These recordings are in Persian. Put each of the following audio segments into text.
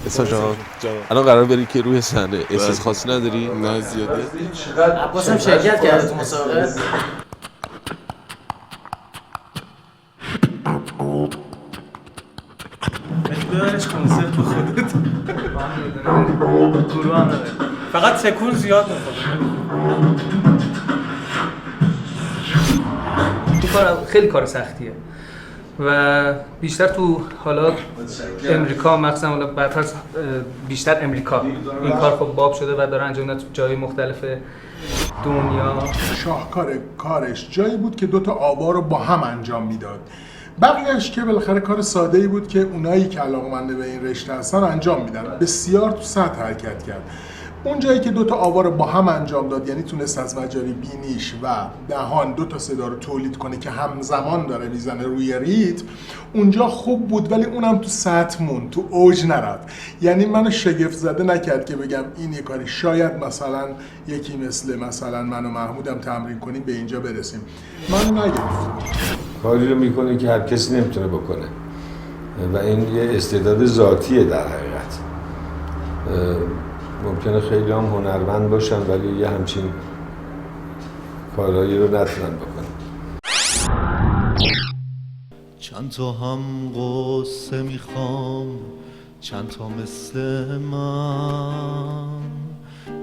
اسا جان الان قرار بری که روی صحنه احساس خاصی نداری؟ نه زیاده. عباس هم شرکت کرده تو مسابقه. ببرش کنسرت به خودت. گروه هم نداره. فقط تکون زیاد میخوره. این کار خیلی کار سختیه و بیشتر تو حالا امریکا مخصوصا حالا برتر بیشتر امریکا این کار خب باب شده و داره انجام میده تو جای مختلف دنیا. شاهکار کارش جایی بود که دوتا آوا رو با هم انجام میداد. بقیهش که بالاخره کار ساده‌ای بود که اونایی که علاقه‌مند به این رشته هستن انجام میدن. بسیار تو سطح حرکت کرد. اون جایی که دوتا آوا رو با هم انجام داد، یعنی تونست از مجاری بینیش و دهان دوتا صدا رو تولید کنه که همزمان داره میزنه روی ریتم، اونجا خوب بود ولی اونم تو سطح مون، تو اوج نرفت. یعنی منو شگفت زده نکرد که بگم این یه کاری شاید مثلا یکی مثلا من و محمودم تمرین کنیم به اینجا برسیم. منو نگرفت. کاری رو میکنه که هر کسی نمیتونه بکنه و این یه استعداد ذاتیه در حقیقت. ممکنه خیلی هم هنرمند باشن ولی یه همچین کارهایی رو نتونن بکنن. چند تا هم قصه میخوام، چند تا مثل من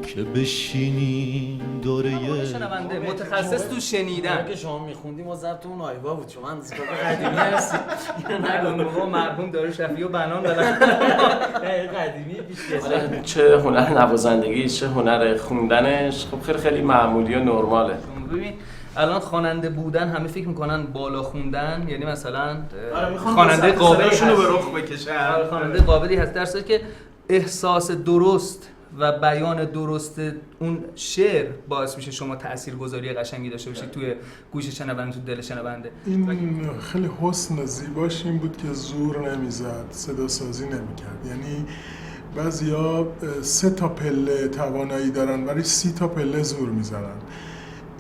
که بشینیم دوره یه شنونده متخصص تو شنیدن. که شما میخوندیم و ضبطمون آیوا بود. شما از کار قدیمی هستی. نگو موقع مرحوم داره شفیع و بنان دارن. قدیمی بیشتر. چه هنر نوازندگی چه هنر خوندنش خب خیلی معمولی و نرماله. ببین الان خواننده بودن همه فکر میکنن بالا خوندن، یعنی مثلا خواننده قابلی هست رو به رخ بکشن. خواننده قابلی هست، در صورتی که احساس درست و بیان درست اون شعر باعث میشه شما تاثیرگذاری قشنگی داشته باشید توی گوش شنونده، تو دل شنونده. این خیلی حسن زیباش این بود که زور نمیزد، صدا سازی نمیکرد. یعنی بعضیا 3 تا پله توانایی دارن ولی 30 تا پله زور میزنن.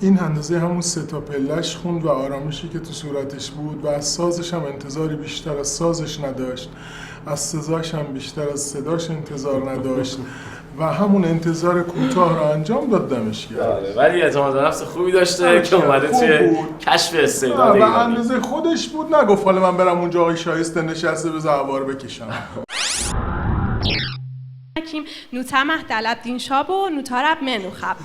این اندازه همون 3 تا پلهش خوند و آرامشی که تو صورتش بود و از سازش هم انتظاری بیشتر از سازش نداشت، از صداش هم بیشتر از صداش انتظار نداشت و همون انتظار کوتاه رو انجام داد دمش کرد. ولی اعتماد به نفس خوبی داشته که اومده توی کشف استعداد و اندازه خودش بود. نگفت حالا من برم اونجا آقای شایسته نشسته بذار هوار بکشم. نوتا محتلب دین شاب و نوتا رب منوخب.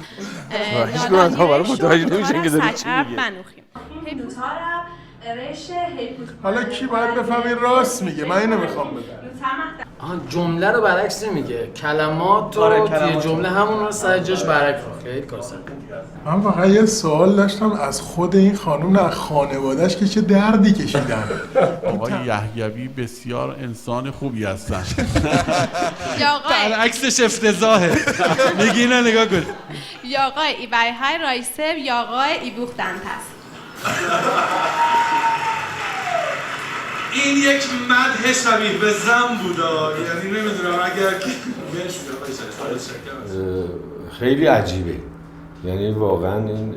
هیچ کنم تا برای متوجه نمیشن که داری چی میگه. نوتا رب رش هیپوت. حالا کی باید بفهمی راست میگه؟ من اینو میخوام بگم. جمله رو برعکس نمیگه، کلمات رو توی جمله همون رو سر جاش برعکس رو. خیلی کار سخته. من فقط یه سوال داشتم از خود این خانم، نه خانواده‌اش که چه دردی کشیدن. آقای یحیوی بسیار انسان خوبی هستن. برعکسش افتضاحه. میگی نه نگاه کن. یاقای ای بای های رایسر یاقای ای بوختن هست. این یک مدح شبیه به زن بودا، یعنی نمیدونم اگر که خیلی عجیبه، یعنی واقعا این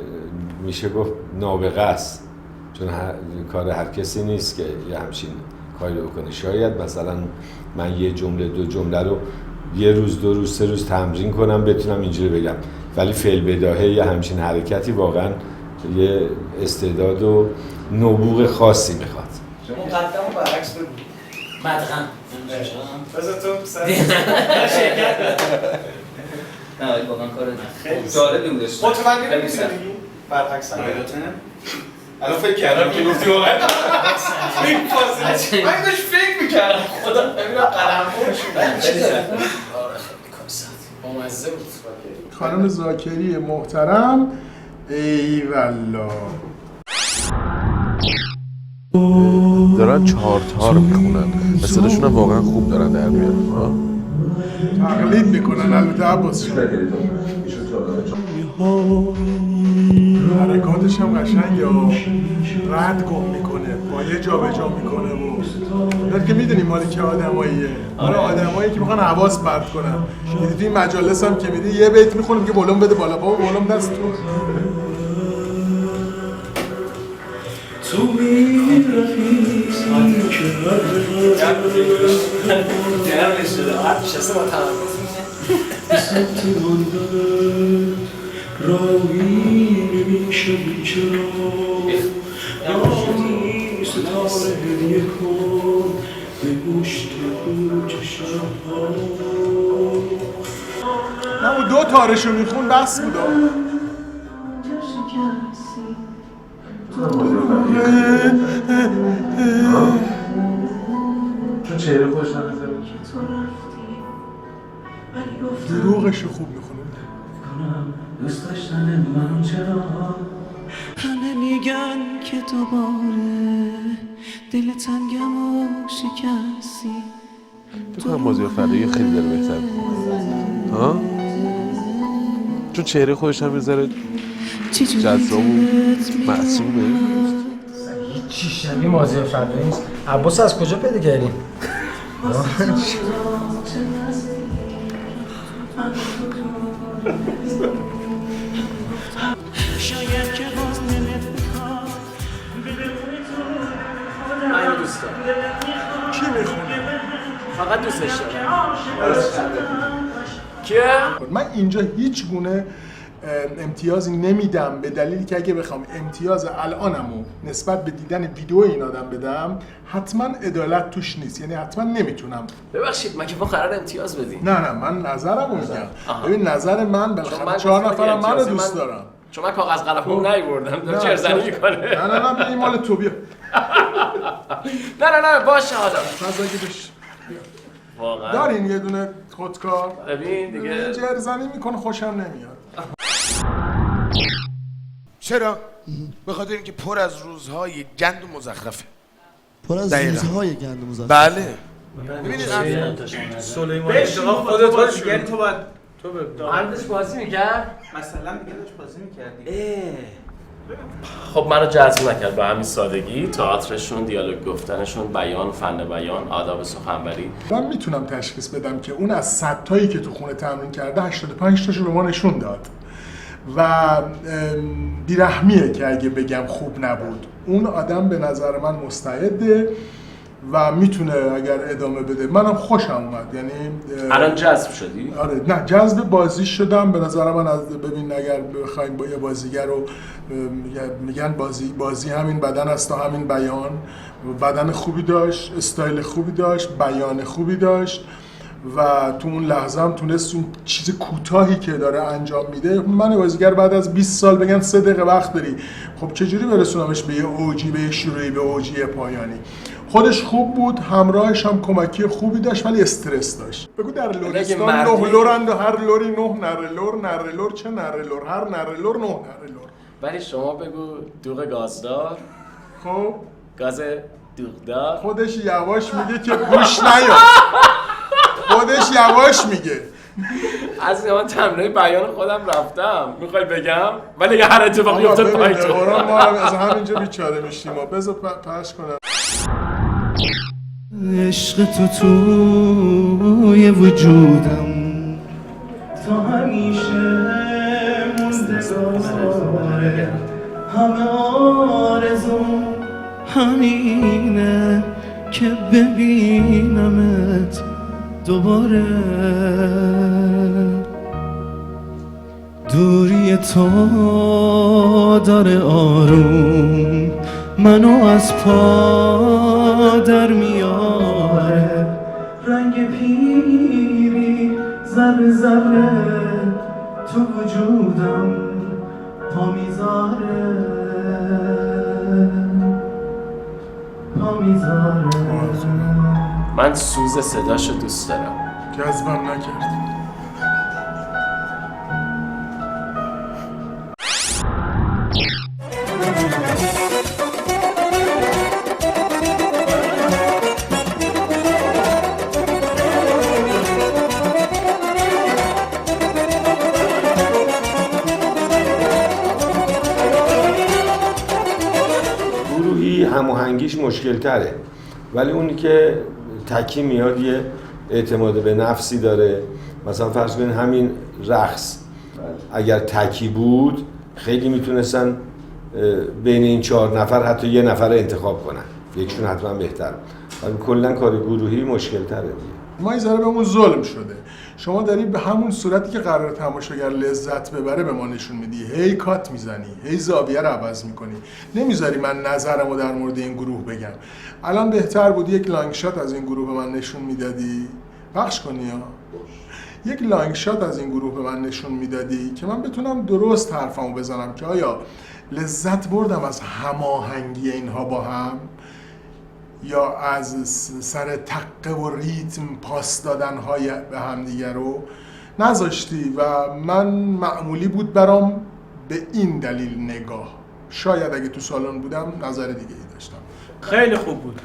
میشه گفت نابغه است، چون کار هر کسی نیست که یه همچین کاری رو بکنه. شاید مثلا من یه جمله 2 جمله رو یه روز 2 روز 3 روز تمرین کنم بتونم اینجوری بگم، ولی فعل بداهه یه همچین حرکتی واقعا یه استعداد و نبوغ خاصی میخواد. مقدمو برعکس بگو. مدغم. بذار تو شرکت نه ولی واقعا کار جالبی بودش. متوجه نمی‌شی برعکس الان فکر کردم که گفتی واقعا این فاصله من داشت فکر می‌کردم خدا ببینم قلممو شد. با مزه بود. خانم زاکری محترم، ای والله دارن 4 تار میخونن، مثلشون هم واقعا خوب دارن در میارن. تقلید میکنن البته عباس شد. حرکاتش هم قشنگه، رد گم میکنه، پایه جا به جا میکنه و در که میدونی مالی که آدماییه. آره آدمایی که میخوان حواس پرت کنن. دیدی توی مجالس هم که میدی یه بیت میخونم که ولوم بده بالا، بابا ولوم دست تو میرفی نه اون دو تارشو میخون بس بودا. چون چهره خوش نمیزه دروغشو خوب میخونه. دوست داشتن من چرا همه میگن که دوباره دل تنگم و شکستی تو هم بازی فردایی خیلی داره بهتر کنه ها؟ چون چهره خودش هم یه ذره جذاب و معصومه. هیچی شبیه مازیار فردایی نیست. عباس از کجا پیدا کردی؟ شاید که باز دلت بخواد من دوست دارم. کی میخونه؟ فقط دوستش دارم. کیه؟ من اینجا هیچ گونه امتیازی نمیدم به دلیلی که اگه بخوام امتیاز الانمو نسبت به دیدن ویدیو این آدم بدم حتما عدالت توش نیست، یعنی حتما نمیتونم. ببخشید مگه ما قرار امتیاز بدیم؟ نه من نظرمو میگم. ببین نظر من بالاخره 4 نفرم منو دوست دارم. چون من کاغذ قلمو نیوردم داره چرزنی میکنه. نه این مال تو بیا. نه باشه آدم فضا بش. واقعا دارین یه دونه خودکار؟ ببین دیگه جرزنی میکنه خوشم نمیاد. چرا؟ به خاطر اینکه پر از روزهای گند و مزخرفه. پر از روزهای گند و مزخرف. بله. ببینید سلیمان انتقام خودت باید دیگری تو باید مهندس بازی میکرد؟ مثلا دیگه داشت بازی میکردی خب منو جذب نکرد به همین سادگی. تئاترشون، دیالوگ گفتنشون، بیان، فن بیان، آداب سخنوری. من میتونم تشخیص بدم که اون از 100 تایی که تو خونه تمرین کرده 85 تاشو به ما نشون داد و بیرحمیه که اگه بگم خوب نبود. اون آدم به نظر من مستعده و میتونه اگر ادامه بده. منم خوشم اومد. یعنی الان جذب شدی؟ آره نه جذب بازی شدم. به نظر من از ببین اگر بخوایم با یه بازیگر رو میگن بازی همین بدن است و همین بیان. بدن خوبی داشت، استایل خوبی داشت، بیان خوبی داشت و تو اون لحظه هم تونست اون چیز کوتاهی که داره انجام میده. من بازیگر بعد از 20 سال بگن 3 دقیقه وقت داری، خب چجوری برسونمش به یه اوجی، به یه شروعی، به اوجی پایانی. خودش خوب بود، همراهش هم کمکی خوبی داشت ولی استرس داشت. بگو در لرستان 9 لورند و هر لوری 9 نره لور چه نره لور، هر نره لور 9 نره لور. ولی شما بگو دوغ گازدار. خب گاز دوغدار. خودش یواش میگه که گوش نیا. خودش یواش میگه. از من تمرین بیان خودم رفتم. میخوای بگم؟ ولی اگه هر اتفاقی افتاد پای تو. ما از همینجا بیچاره میشیم. بذار پخش کنم. عشق تو توی وجودم تا همیشه موندگاره. همه آرزوم همینه که ببینمت دوباره. دوری تو داره آروم منو از پا در میاره. رنگ پیری ذره ذره تو وجودم پا میذاره. من سوز صداشو دوست دارم. جذبم نکرد. گروهی هماهنگیش مشکل تره، ولی اونی که تکی میاد یه اعتماد به نفسی داره. مثلا فرض کنید همین رقص اگر تکی بود خیلی میتونستن بین این 4 نفر حتی یه نفر انتخاب کنن. یکشون حتما بهتر، ولی کلا کار گروهی مشکل تره دیگه. ما یه ذره بهمون ظلم شده. شما داری به همون صورتی که قرار تماشاگر لذت ببره به ما نشون میدی، هی کات میزنی، هی زاویه رو عوض میکنی، نمیذاری من نظرمو در مورد این گروه بگم. الان بهتر بود یک لانگ شات از این گروه به من نشون میدادی، پخش کنی ها، یک لانگ شات از این گروه به من نشون میدادی که من بتونم درست حرفمو بزنم که آیا لذت بردم از هماهنگی اینها با هم یا از سر تقه و ریتم پاس دادن‌های به هم دیگر رو نذاشتی و من معمولی بود برام به این دلیل نگاه. شاید اگه تو سالن بودم نظر دیگه ای داشتم. خیلی خوب بود.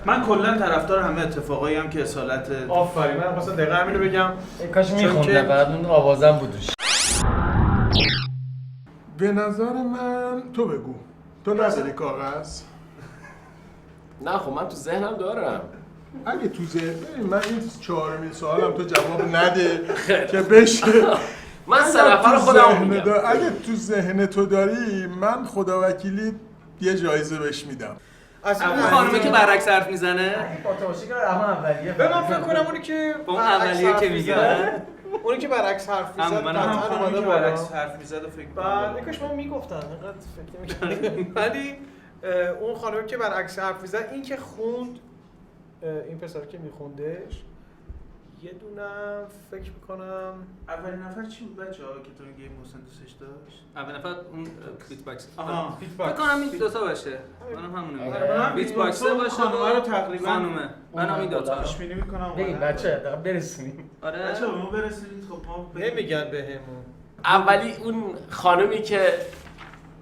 من کلا طرفدار همه اتفاقایی هم که اصالت آفرین، من مثلا دقیقاً همین رو بگم. کاش میخوندم بعد اون آوازم بودش. به نظر من تو بگو. تو نداری کاغذ؟ نه خب من تو ذهنم دارم. اگه تو ذهن من این 4مین سوالم تو جواب نده که بشه. من سه نفر خودم میگم. اگه تو ذهن تو داری من خدا وکیلی یه جایزه بهش میدم. اون خانومه که برعکس حرف میزنه اتوماتیک اما اولیه. به من فکر کنم اونی که اون اولیه که میگه اونی که برعکس حرف میزد من هم خانومی که برعکس حرف میزد و فکر بله کاش من میگفتم اینقدر فکر نمی‌کردم. ولی اون خانومی که برعکس حرف میزد این که خوند، این پسر که میخوندش یه دونم فکر میکنم اولین نفر چی بود بچه‌ها که تو این گیم محسن دوستش داشت؟ اولین نفر اون بیت باکس. آها بیت باکس. فکر کنم این دو تا باشه. منم همونه میگم. بیت باکس باشه خانومه رو تقریبا خانومه. منم این دو تا. پیش بینی میکنم. بگیم بچه دقیقاً برسونیم. آره بچه‌ها ما برسونید خب ما نمیگن بهمون. اولی اون خانومی که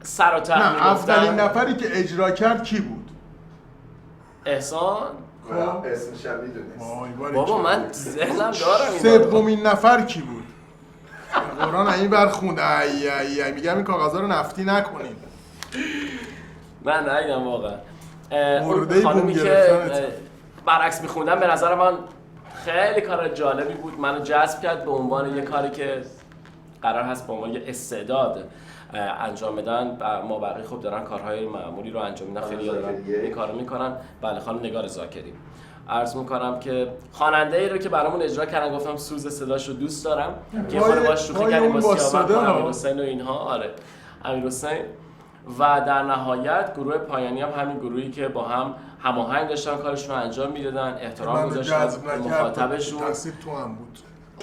سر و ته نه میگفتن. اولین نفری که اجرا کرد کی بود؟ احسان. اسمش هم میدونست. بابا من ذهنم دارم. سومین نفر کی بود؟ قرآن این بر خوند ای میگم این کاغذها رو نفتی نکنین. من ندیدم واقعا. مرده اون خانومی بوم که گرفتنت. برعکس میخوندم به نظر من خیلی کار جالبی بود، منو جذب کرد به عنوان یه کاری که قرار هست به عنوان یه استعداد انجام بدن. ما بقیه خب دارن کارهای معمولی رو انجام میدن، خیلی دارن این کارو میکنن. بله خانم نگار زاکری. عرض میکنم که خواننده ای رو که برامون اجرا کردن گفتم سوز صداش رو دوست دارم که خود باش شوخی کردیم با سیاوش و امیرحسین و اینها. آره امیرحسین. و در نهایت گروه پایانی هم همین گروهی که با هم هماهنگ داشتن کارشون رو انجام میدادن، احترام گذاشتن به مخاطبشون. تقصیر تو هم بود.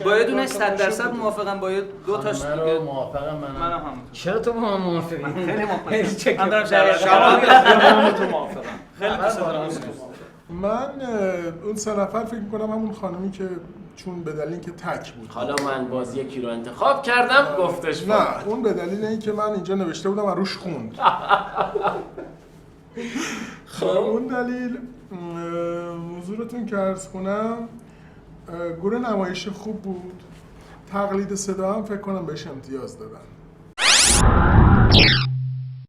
با یه دونه 100% موافقم، با یه دو تاش دیگه موافقم منم هم. چرا تو با من موافقی؟ خیلی موافقم. من دارم شباب تو موافقم. خیلی دوست دارم. من اون سه نفر فکر می‌کنم همون خانمی که چون به دلیل اینکه تک بود. حالا من باز یکی رو انتخاب کردم گفتش نه اون به دلیل اینکه من اینجا نوشته بودم و روش خوند. خب اون دلیل حضورتون که عرض کنم گروه نمایش خوب بود. تقلید صدا هم فکر کنم بهش امتیاز دادن.